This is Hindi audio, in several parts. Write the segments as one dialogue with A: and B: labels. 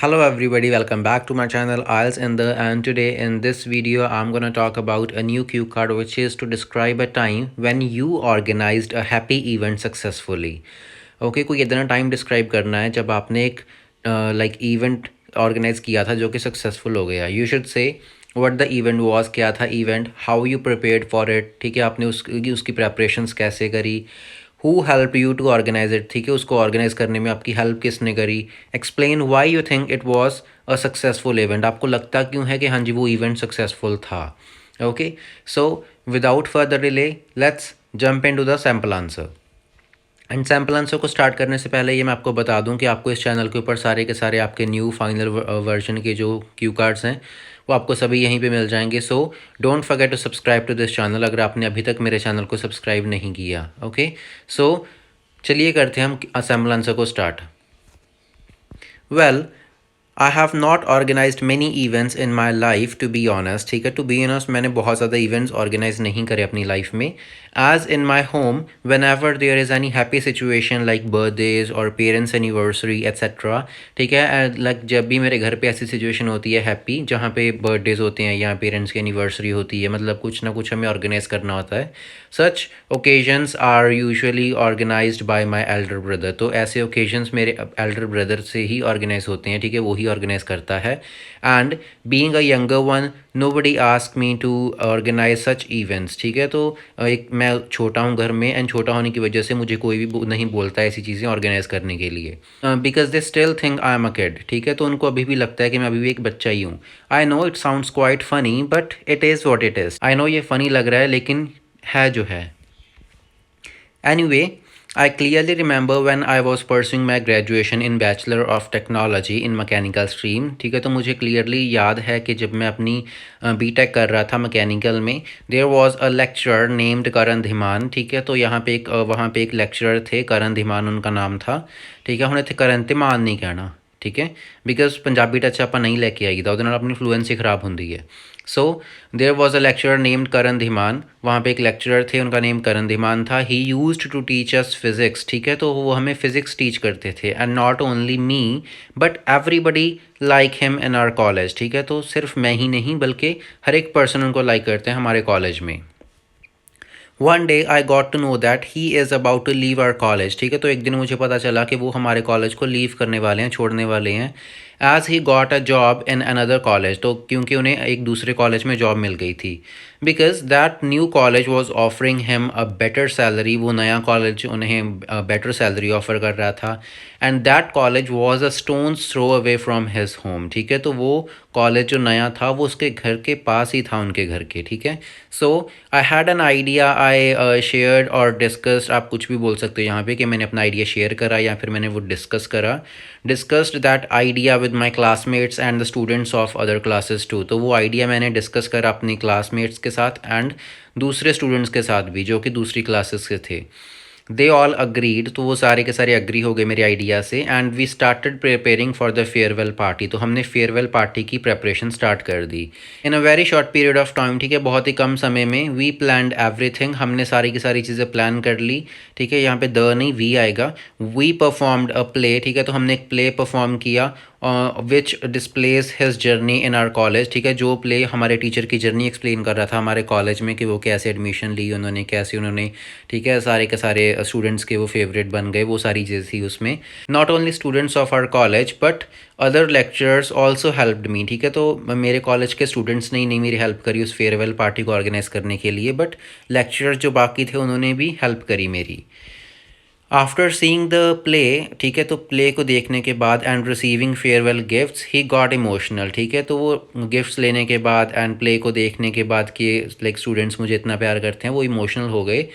A: Hello everybody, welcome back to my channel IELTS in the and today in this video I'm going to talk about a new cue card which is to describe a time when you organized a happy event successfully. Okay, कोई इतना टाइम डिस्क्राइब करना है जब आपने एक लाइक इवेंट ऑर्गेनाइज किया था जो कि सक्सेसफुल हो गया. You should say what the event was, क्या था event, how you prepared for it. ठीक है, आपने उसकी प्रेपरेशंस कैसे करी, who help you to organise it. ठीक है, उसको ऑर्गेनाइज करने में आपकी हेल्प किसने करी. Explain why you think it was a successful event. आपको लगता क्यों है कि हाँ जी वो इवेंट सक्सेसफुल था. Okay, so without further delay let's jump into the sample answer. And sample answer को स्टार्ट करने से पहले ये मैं आपको बता दूं कि आपको इस चैनल के ऊपर सारे के सारे आपके न्यू फाइनल वर्जन के जो क्यू कार्ड्स हैं वो आपको सभी यहीं पे मिल जाएंगे. So don't forget to subscribe to this channel अगर आपने अभी तक मेरे चैनल को सब्सक्राइब नहीं किया. ओके, सो चलिए करते हैं हम सैम्पल आंसर को start. Well, I have not organise many events in my life to be honest. ठीक है, टू बी ऑनेस्ट मैंने बहुत ज़्यादा इवेंट्स ऑर्गेनाइज नहीं करे अपनी लाइफ में. As in my home whenever there is any happy situation like birthdays और पेरेंट्स एनिवर्सरी एट्सेट्रा. ठीक है, लाइक जब भी मेरे घर पे ऐसी सिचुएशन होती है हैप्पी जहाँ पे बर्थडेज होते हैं या पेरेंट्स की एनिवर्सरी होती है, मतलब कुछ ना कुछ हमें ऑर्गेनाइज करना होता है. Such occasions are usually organised by my elder brother. तो ऐसे ओकेजन्स मेरे एल्डर ब्रदर से ही ऑर्गेनाइज होते हैं. ठीक है, वही ऑर्गेनाइज करता है. And being a younger one nobody ask me to organise such events. ठीक है, तो एक मैं छोटा हूँ घर में एंड छोटा होने की वजह से मुझे कोई भी नहीं बोलता है ऐसी चीज़ें ऑर्गेनाइज करने के लिए. Because they still think I am a kid. ठीक है, तो उनको अभी भी लगता है कि मैं अभी भी एक बच्चा ही हूँ. I know it sounds quite funny but it is what it is. I know ये फ़नी लग रहा है लेकिन है जो है. Anyway, I clearly remember when I was pursuing my graduation in Bachelor of Technology in Mechanical stream. ठीक है, तो मुझे clearly याद है कि जब मैं अपनी बीटेक कर रहा था मैकेनिकल में, there was a lecturer named करण धीमान. ठीक है, तो यहाँ पे एक वहाँ पे एक लेक्चरर थे, करण धीमान उनका नाम था. ठीक है, ਹੁਣ ਇੱਥੇ करण ਧੀਮਾਨ नहीं कहना. ठीक है, बिकॉज पंजाबी टच ਆਪਾਂ नहीं लैके आईदा, ਉਹਦੇ ਨਾਲ ਆਪਣੀ फ्लुएंसी ख़राब ਹੁੰਦੀ है. So there was a lecturer named Karan Dhiman. वहाँ पे एक लेक्चरर थे, उनका नेम करण धीमान था. He used to teach us physics. ठीक है, तो वो हमें फ़िज़िक्स टीच करते थे. And not only me but everybody like him in our college. ठीक है, तो सिर्फ मैं ही नहीं बल्कि हर एक पर्सन उनको लाइक करते हैं हमारे कॉलेज में. One day I got to know that he is about to leave our college. ठीक है, तो एक दिन मुझे पता चला कि वो हमारे कॉलेज को लीव करने वाले हैं, छोड़ने वाले हैं. As he got a job in another college. तो क्योंकि उन्हें एक दूसरे कॉलेज में जॉब मिल गई थी. Because that new college was offering him a better salary. वो नया कॉलेज उन्हें बेटर सैलरी ऑफर कर रहा था. And that college was a stone's throw away from his home. ठीक है, तो वो कॉलेज जो नया था वो उसके घर के पास ही था, उनके घर के. ठीक है, so I had an idea. I shared और डिस्कस्ड. आप कुछ भी बोल सकते हो यहाँ पे कि मैंने अपना आइडिया शेयर करा या फिर मैंने वो डिस्कस करा. Discussed that idea with my classmates and the students of other classes too. तो वो आइडिया मैंने डिस्कस करा अपनी क्लासमेट्स के साथ एंड दूसरे स्टूडेंट्स के साथ भी जो कि दूसरी क्लासेस के थे. They all agreed. तो वो सारे के सारे अग्री हो गए मेरे आइडिया से. And we started preparing for the farewell party. तो हमने फेयरवेल पार्टी की प्रेपरेशन स्टार्ट कर दी in a very short period of time. ठीक है, बहुत ही कम समय में. We planned everything. हमने सारी की सारी चीज़ें प्लान कर ली. ठीक है, यहाँ पे द नहीं वी आएगा. We performed a play. ठीक है, तो हमने एक प्ले परफॉर्म किया which displays his journey in our college. ठीक है, जो प्ले हमारे टीचर की जर्नी एक्सप्लेन कर रहा था हमारे कॉलेज में कि वो कैसे एडमिशन ली उन्होंने, कैसे उन्होंने. ठीक है, सारे के सारे स्टूडेंट्स के वो फेवरेट बन गए, वो सारी चीज़ थी उसमें. Not only students of our college but other lecturers also helped me. ठीक है, तो मेरे कॉलेज के स्टूडेंट्स ने ही नहीं मेरी हेल्प करी उस फेयरवेल पार्टी को ऑर्गेनाइज करने के लिए, बट लेक्चरर्स जो बाकी थे उन्होंने भी हेल्प करी मेरी. After seeing the play. ठीक है, तो प्ले को देखने के बाद and receiving farewell gifts he got emotional. ठीक है, तो वो गिफ्ट्स लेने के बाद एंड प्ले को देखने के बाद कि लाइक स्टूडेंट्स मुझे इतना प्यार करते हैं, वो इमोशनल हो गए.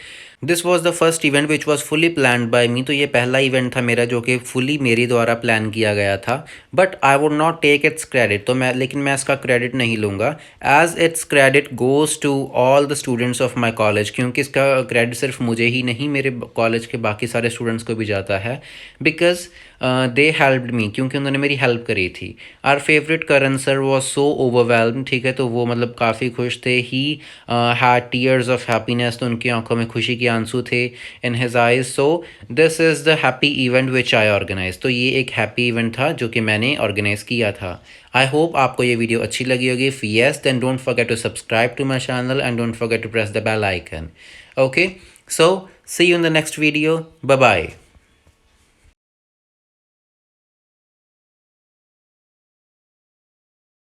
A: This was the first event which was fully planned by me. तो ये पहला इवेंट था मेरा जो कि फुली मेरे द्वारा प्लान किया गया था. But I would not take its credit. तो मैं इसका क्रेडिट नहीं लूँगा. As its credit goes to all the students of my college. क्योंकि इसका क्रेडिट सिर्फ मुझे ही नहीं मेरे कॉलेज के बाकी सारे स्टूडेंट्स को भी जाता है. बिकॉज दे हेल्प्ड मी, क्योंकि उन्होंने मेरी हेल्प करी थी। Our favourite Karan sir was so overwhelm, ठीक है, तो वो मतलब काफ़ी खुश थे। He had tears of happiness, तो उनकी आंखों में खुशी के आंसू थे, in his eyes. So this is the happy event which I organise, तो ये एक हैप्पी इवेंट था जो कि मैंने ऑर्गेनाइज़ किया था। आई होप आपको ये वीडियो अच्छी लगी होगी। If yes then don't forget to subscribe to my channel and don't forget to press the bell icon. Okay, so see you in the next video. Bye bye.